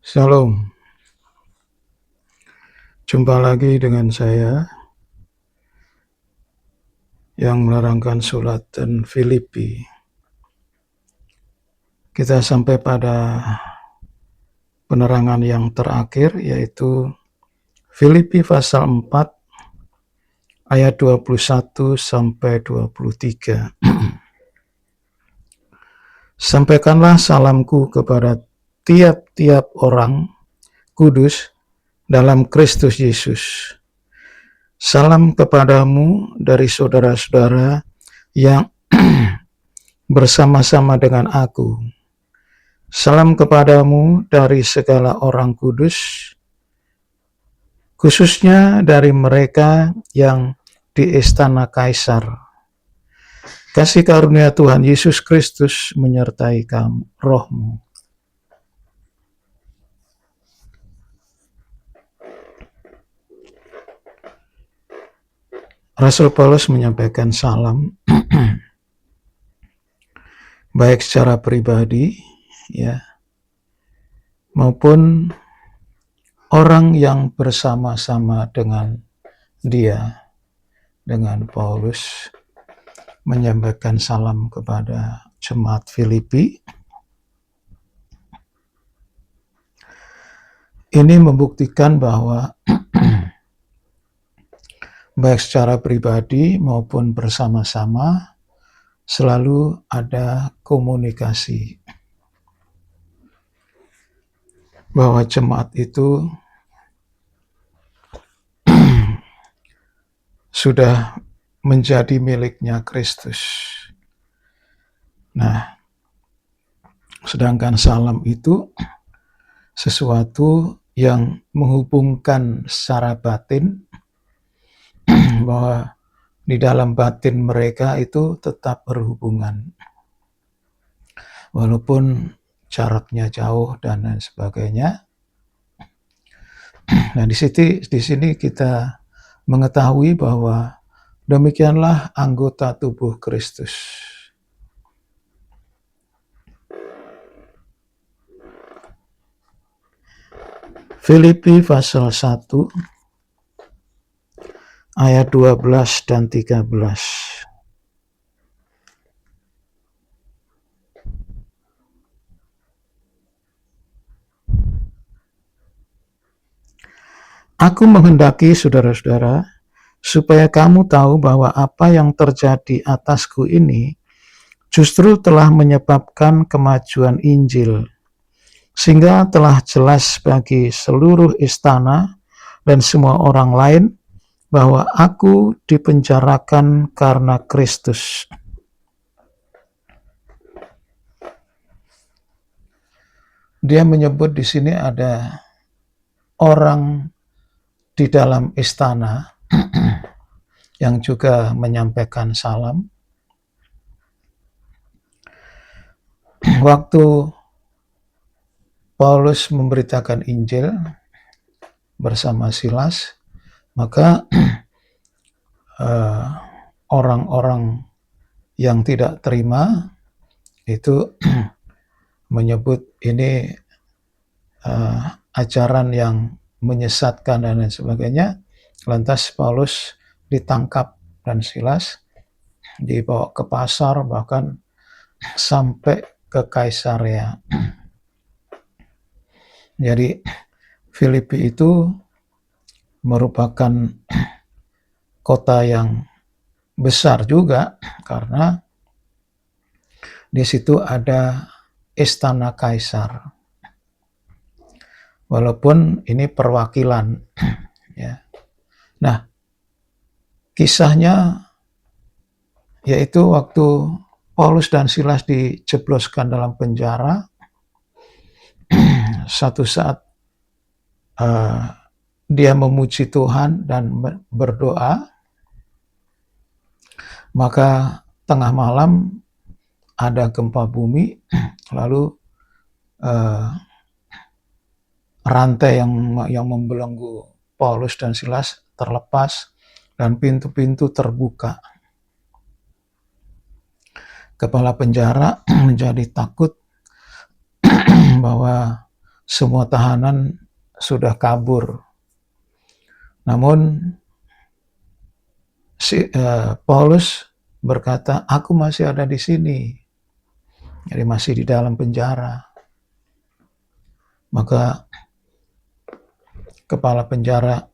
Shalom, jumpa lagi dengan saya yang menerangkan suratan Filipi. Kita sampai pada penerangan yang terakhir, yaitu Filipi pasal 4 ayat 21 sampai 23. Sampaikanlah salamku kepada tiap-tiap orang kudus dalam Kristus Yesus. Salam kepadamu dari saudara-saudara yang bersama-sama dengan aku. Salam kepadamu dari segala orang kudus, khususnya dari mereka yang di istana Kaisar. Kasih karunia Tuhan Yesus Kristus menyertai kamu, rohmu. Rasul Paulus menyampaikan salam baik secara pribadi ya maupun orang yang bersama-sama dengan dia, dengan Paulus, menyampaikan salam kepada jemaat Filipi. Ini membuktikan bahwa baik secara pribadi maupun bersama-sama selalu ada komunikasi. Bahwa jemaat itu sudah menjadi miliknya Kristus. Nah, sedangkan salam itu sesuatu yang menghubungkan secara batin, bahwa di dalam batin mereka itu tetap berhubungan. Walaupun jaraknya jauh dan lain sebagainya. Nah, di sini kita mengetahui bahwa demikianlah anggota tubuh Kristus. Filipi pasal 1 ayat 12 dan 13. Aku menghendaki saudara-saudara supaya kamu tahu bahwa apa yang terjadi atasku ini justru telah menyebabkan kemajuan Injil, sehingga telah jelas bagi seluruh istana dan semua orang lain bahwa aku dipenjarakan karena Kristus. Dia menyebut di sini ada orang di dalam istana yang juga menyampaikan salam. Waktu Paulus memberitakan Injil bersama Silas, maka orang-orang yang tidak terima itu menyebut ini ajaran yang menyesatkan dan lain sebagainya. Lantas Paulus ditangkap dan Silas dibawa ke pasar, bahkan sampai ke Kaisarea. Jadi Filipi itu merupakan kota yang besar juga karena di situ ada istana Kaisar. Walaupun ini perwakilan ya. Nah, kisahnya yaitu waktu Paulus dan Silas dijebloskan dalam penjara, satu saat dia memuji Tuhan dan berdoa, maka tengah malam ada gempa bumi, lalu rantai yang membelenggu Paulus dan Silas terlepas dan pintu-pintu terbuka. Kepala penjara menjadi takut bahwa semua tahanan sudah kabur. Namun Paulus berkata, aku masih ada di sini. Jadi masih di dalam penjara. Maka kepala penjara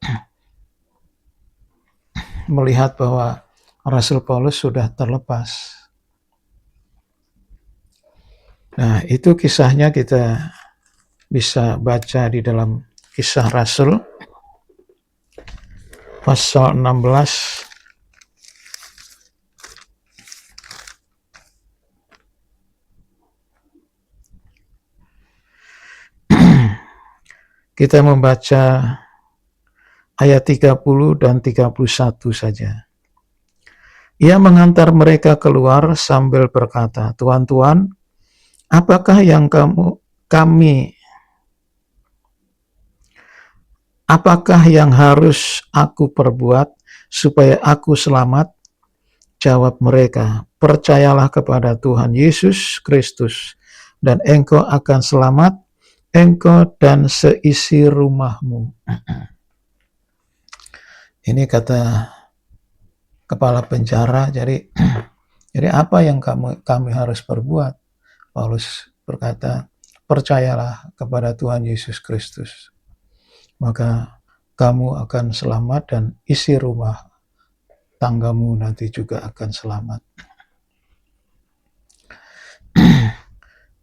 melihat bahwa Rasul Paulus sudah terlepas. Nah, itu kisahnya kita bisa baca di dalam Kisah Rasul pasal 16 kita membaca ayat 30 dan 31 saja. Ia mengantar mereka keluar sambil berkata, Tuan-tuan, apakah yang harus aku perbuat supaya aku selamat? Jawab mereka, percayalah kepada Tuhan Yesus Kristus, dan engkau akan selamat, engkau dan seisi rumahmu. Ini kata kepala penjara. Jadi apa yang kami harus perbuat? Paulus berkata, percayalah kepada Tuhan Yesus Kristus, maka kamu akan selamat dan isi rumah tanggamu nanti juga akan selamat.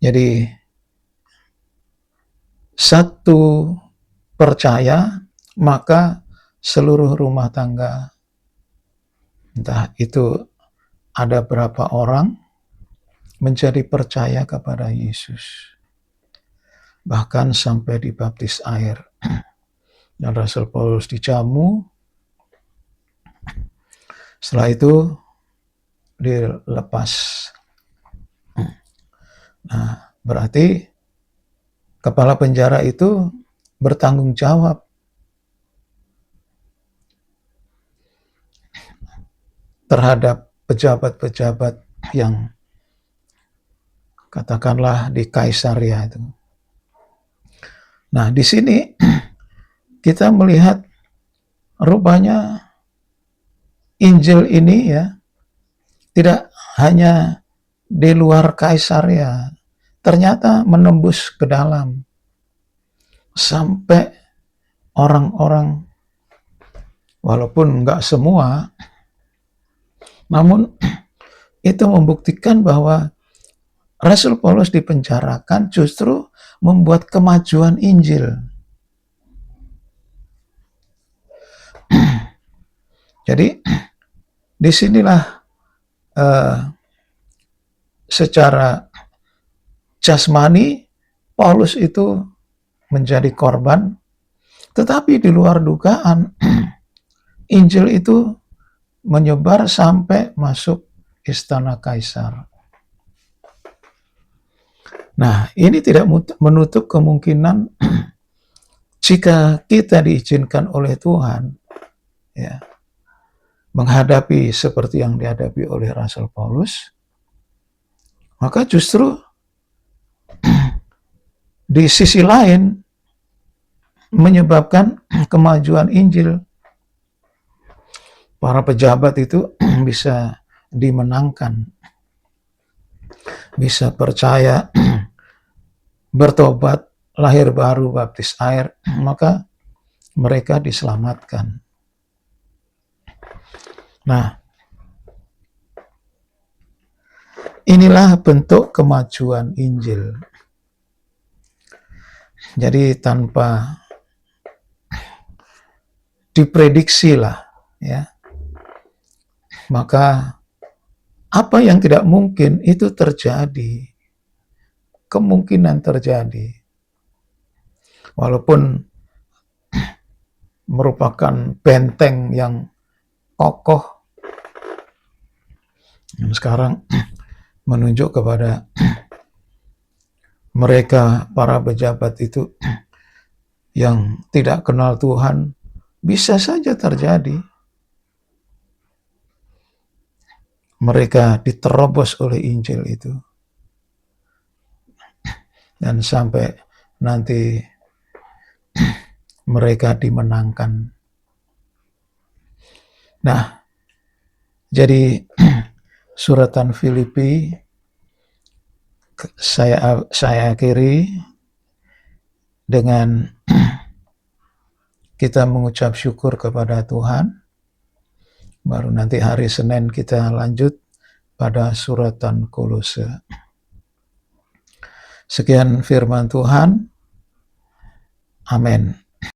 Jadi satu percaya, maka seluruh rumah tangga, entah itu ada berapa orang, menjadi percaya kepada Yesus. Bahkan sampai dibaptis air. Dan Rasul Paulus dijamu, setelah itu dilepas. Nah, berarti kepala penjara itu bertanggung jawab terhadap pejabat-pejabat yang katakanlah di Kaisaria itu. Nah, di sini kita melihat rupanya Injil ini ya tidak hanya di luar Kaisaria, ternyata menembus ke dalam sampai orang-orang, walaupun enggak semua, namun itu membuktikan bahwa Rasul Paulus dipenjarakan justru membuat kemajuan Injil. Jadi disinilah secara jasmani Paulus itu menjadi korban, tetapi di luar dugaan Injil itu menyebar sampai masuk istana Kaisar. Nah, ini tidak menutup kemungkinan jika kita diizinkan oleh Tuhan ya, menghadapi seperti yang dihadapi oleh Rasul Paulus, maka justru di sisi lain menyebabkan kemajuan Injil. Para pejabat itu bisa dimenangkan, bisa percaya, bertobat, lahir baru, baptis air, maka mereka diselamatkan. Nah, inilah bentuk kemajuan Injil. Jadi tanpa diprediksi lah ya, maka apa yang tidak mungkin itu terjadi, kemungkinan terjadi, walaupun merupakan benteng yang kokoh yang sekarang menunjuk kepada mereka para pejabat itu yang tidak kenal Tuhan, bisa saja terjadi. Mereka diterobos oleh Injil itu. Dan sampai nanti mereka dimenangkan. Nah, jadi suratan Filipi saya akhiri dengan kita mengucap syukur kepada Tuhan. Baru nanti hari Senin kita lanjut pada suratan Kolose. Sekian firman Tuhan. Amin.